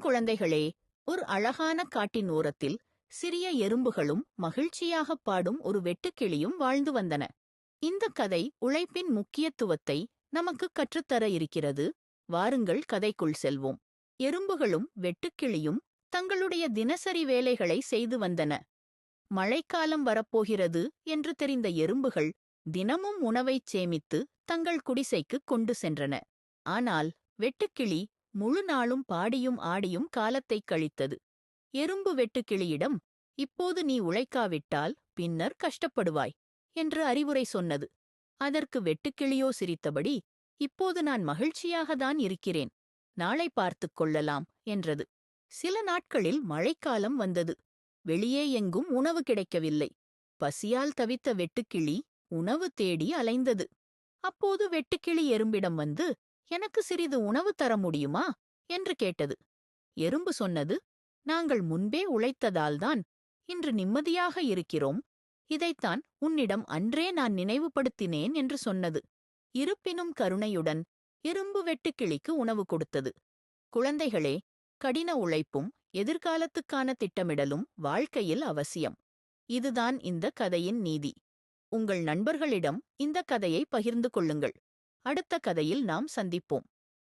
குழந்தைகளே, ஒரு அழகான காட்டின் ஓரத்தில் சிறிய எறும்புகளும் மகிழ்ச்சியாகப் பாடும் ஒரு வெட்டுக்கிளியும் வாழ்ந்து வந்தன. இந்த கதை உழைப்பின் முக்கியத்துவத்தை நமக்கு கற்றுத்தர இருக்கிறது. வாருங்கள் கதைக்குள் செல்வோம். எறும்புகளும் வெட்டுக்கிளியும் தங்களுடைய தினசரி வேலைகளை செய்து வந்தன. மழைக்காலம் வரப்போகிறது என்று தெரிந்த எறும்புகள் தினமும் உணவைச் சேமித்து தங்கள் குடிசைக்கு கொண்டு சென்றன. ஆனால் வெட்டுக்கிளி முழு நாளும் பாடியும் ஆடியும் காலத்தைக் கழித்தது. எறும்பு வெட்டுக்கிளியிடம், இப்போது நீ உழைக்காவிட்டால் பின்னர் கஷ்டப்படுவாய் என்று அறிவுரை சொன்னது. அதற்கு வெட்டுக்கிளியோ சிரித்தபடி, இப்போது நான் மகிழ்ச்சியாகத்தான் இருக்கிறேன், நாளை பார்த்துக் கொள்ளலாம் என்றது. சில நாட்களில் மழைக்காலம் வந்தது. வெளியே எங்கும் உணவு கிடைக்கவில்லை. பசியால் தவித்த வெட்டுக்கிளி உணவு தேடி அலைந்தது. அப்போது வெட்டுக்கிளி எறும்பிடம் வந்து, எனக்கு சிறிது உணவு தர முடியுமா என்று கேட்டது. எறும்பு சொன்னது, நாங்கள் முன்பே உழைத்ததால்தான் இன்று நிம்மதியாக இருக்கிறோம். இதைத்தான் உன்னிடம் அன்றே நான் நினைவுபடுத்தினேன் என்று சொன்னது. இருப்பினும் கருணையுடன் எறும்பு வெட்டுக்கிளிக்கு உணவு கொடுத்தது. குழந்தைகளே, கடின உழைப்பும் எதிர்காலத்துக்கான திட்டமிடலும் வாழ்க்கையில் அவசியம். இதுதான் இந்த கதையின் நீதி. உங்கள் நண்பர்களிடம் இந்த கதையை பகிர்ந்து கொள்ளுங்கள். அடுத்த கதையில் நாம் சந்திப்போம்.